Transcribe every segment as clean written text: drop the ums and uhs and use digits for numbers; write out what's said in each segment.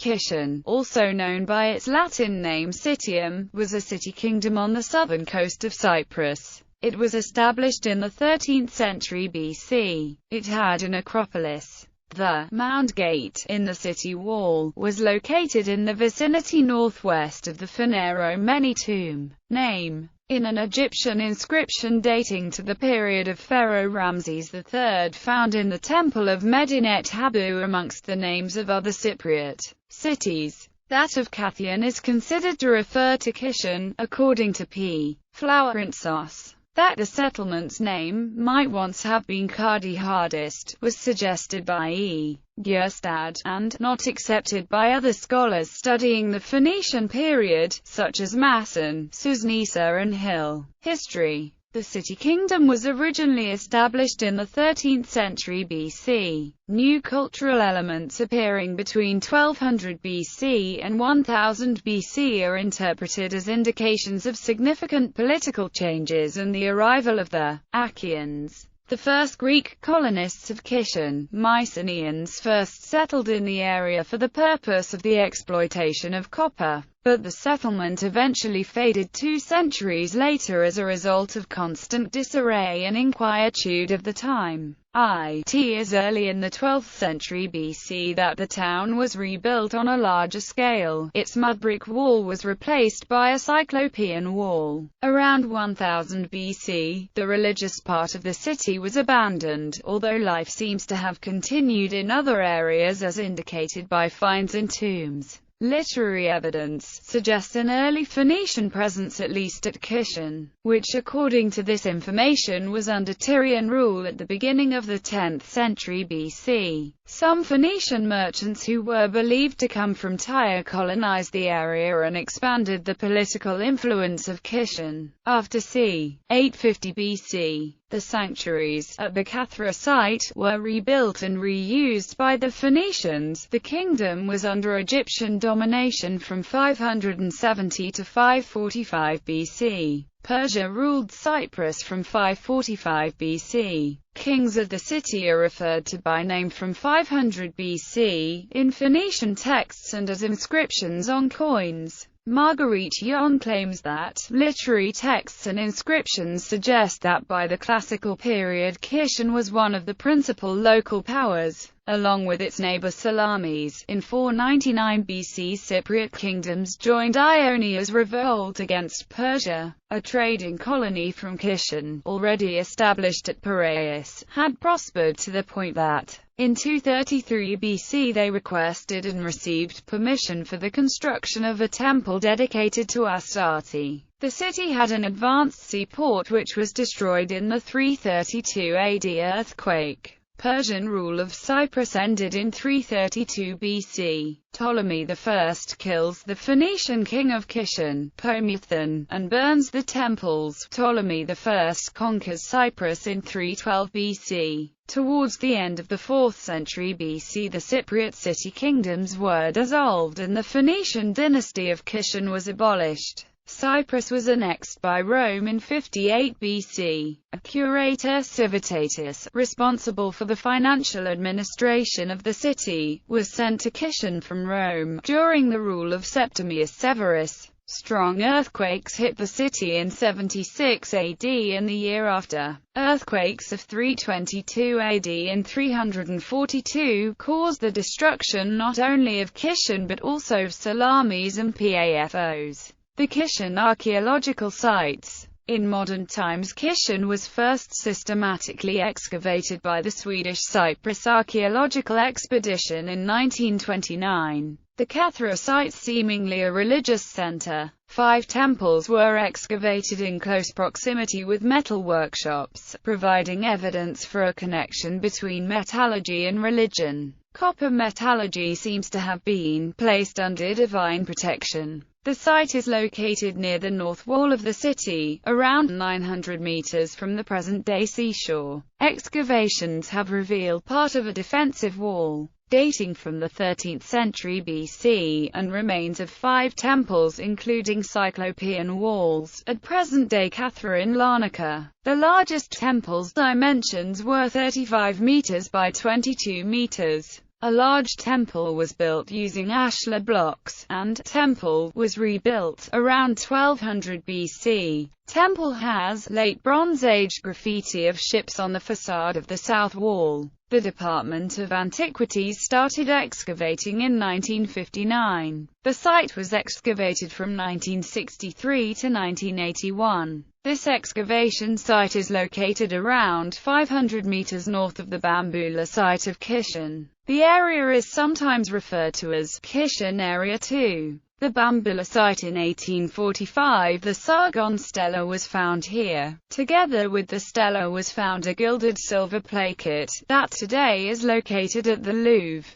Kition, also known by its Latin name Citium, was a city-kingdom on the southern coast of Cyprus. It was established in the 13th century BC. It had an acropolis. The Mound Gate, in the city wall, was located in the vicinity northwest of the Phaneroo Mene tomb. Name. In an Egyptian inscription dating to the period of Pharaoh Ramses III found in the Temple of Medinet Habu amongst the names of other Cypriot cities, that of Kition is considered to refer to Kition, according to P. Florentsos. That the settlement's name might once have been Kadi Hardist was suggested by E. Gierstad, and not accepted by other scholars studying the Phoenician period, such as Masson, Susnisa and Hill. History. The city-kingdom was originally established in the 13th century BC. New cultural elements appearing between 1200 BC and 1000 BC are interpreted as indications of significant political changes and the arrival of the Achaeans. The first Greek colonists of Kition, Mycenaeans, first settled in the area for the purpose of the exploitation of copper, but the settlement eventually faded 2 centuries later as a result of constant disarray and inquietude of the time. It is early in the 12th century BC that the town was rebuilt on a larger scale. Its mud brick wall was replaced by a cyclopean wall. Around 1000 BC, the religious part of the city was abandoned, although life seems to have continued in other areas as indicated by finds in tombs. Literary evidence suggests an early Phoenician presence at least at Kition, which according to this information was under Tyrian rule at the beginning of the 10th century BC. Some Phoenician merchants who were believed to come from Tyre colonized the area and expanded the political influence of Kition. After c. 850 BC, the sanctuaries at the Kathra site were rebuilt and reused by the Phoenicians. The kingdom was under Egyptian domination from 570 to 545 BC. Persia ruled Cyprus from 545 BC. Kings of the city are referred to by name from 500 BC, in Phoenician texts and as inscriptions on coins. Marguerite Yon claims that literary texts and inscriptions suggest that by the classical period Kition was one of the principal local powers, along with its neighbor Salamis. In 499 BC, Cypriot kingdoms joined Ionia's revolt against Persia. A trading colony from Kition, already established at Piraeus, had prospered to the point that, in 233 BC they requested and received permission for the construction of a temple dedicated to Astarte. The city had an advanced seaport which was destroyed in the 332 AD earthquake. Persian rule of Cyprus ended in 332 BC. Ptolemy I kills the Phoenician king of Kition, Pomethon, and burns the temples. Ptolemy I conquers Cyprus in 312 BC. Towards the end of the 4th century BC, the Cypriot city-kingdoms were dissolved and the Phoenician dynasty of Kition was abolished. Cyprus was annexed by Rome in 58 BC. A curator civitatis, responsible for the financial administration of the city, was sent to Kition from Rome. During the rule of Septimius Severus, strong earthquakes hit the city in 76 AD and the year after. Earthquakes of 322 AD and 342 caused the destruction not only of Kition but also of Salamis and Paphos. The Kition archaeological sites. In modern times, Kition was first systematically excavated by the Swedish Cyprus Archaeological Expedition in 1929. The Kathra site, seemingly a religious center. 5 temples were excavated in close proximity with metal workshops, providing evidence for a connection between metallurgy and religion. Copper metallurgy seems to have been placed under divine protection. The site is located near the north wall of the city, around 900 meters from the present-day seashore. Excavations have revealed part of a defensive wall, dating from the 13th century BC, and remains of 5 temples including cyclopean walls, at present-day Kathra in Larnaca. The largest temple's dimensions were 35 meters by 22 meters. A large temple was built using ashlar blocks, and temple was rebuilt around 1200 BC. Temple has late Bronze Age graffiti of ships on the facade of the south wall. The Department of Antiquities started excavating in 1959. The site was excavated from 1963 to 1981. This excavation site is located around 500 meters north of the Bambula site of Kition. The area is sometimes referred to as Kition Area 2. The Bambula site in 1845, the Sargon stela was found here. Together with the stela was found a gilded silver plaquette that today is located at the Louvre.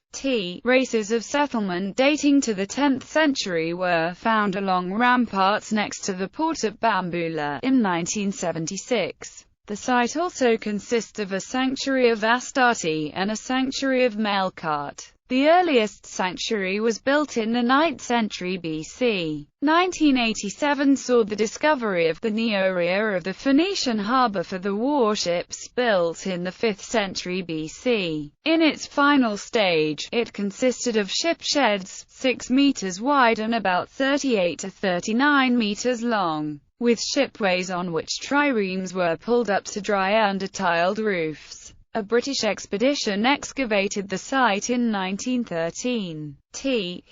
Races of settlement dating to the 10th century were found along ramparts next to the port at Bambula in 1976. The site also consists of a sanctuary of Astarte and a sanctuary of Melkart. The earliest sanctuary was built in the 9th century BC. 1987 saw the discovery of the Neoria of the Phoenician harbour for the warships built in the 5th century BC. In its final stage, it consisted of ship sheds, 6 meters wide and about 38 to 39 meters long, with shipways on which triremes were pulled up to dry under tiled roofs. A British expedition excavated the site in 1913.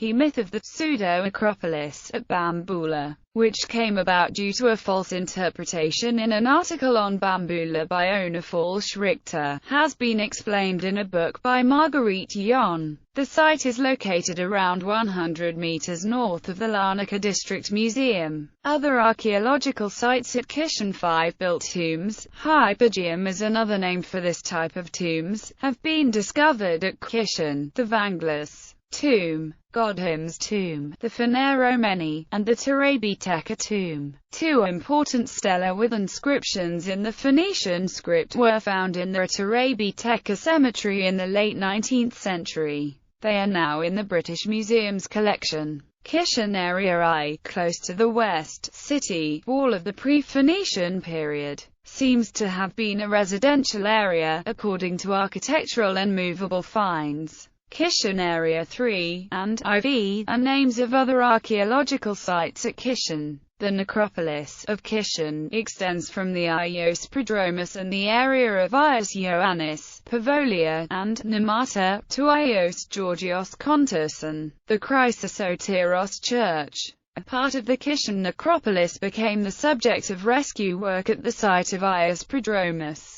Myth of the pseudo-acropolis at Bambula, which came about due to a false interpretation in an article on Bambula by owner Falsch Richter, has been explained in a book by Marguerite Yon. The site is located around 100 meters north of the Larnaca District Museum. Other archaeological sites at Kition: 5 built tombs, hypogeum is another name for this type of tombs, have been discovered at Kition: the Vanglas tomb, Godhim's tomb, the Phaneromeni, and the Terabi Teka tomb. 2 important stelae with inscriptions in the Phoenician script were found in the Terabi Teka cemetery in the late 19th century. They are now in the British Museum's collection. Kition Area I, close to the west city wall of the pre-Phoenician period, seems to have been a residential area, according to architectural and movable finds. Kition Area 3 and IV are names of other archaeological sites at Kition. The necropolis of Kition extends from the Ios Prodromus and the area of Ios Ioannis, Pavolia, and Nemata, to Ios Georgios Kontoson, the Chrysosoteros Church. A part of the Kition necropolis became the subject of rescue work at the site of Ios Prodromus.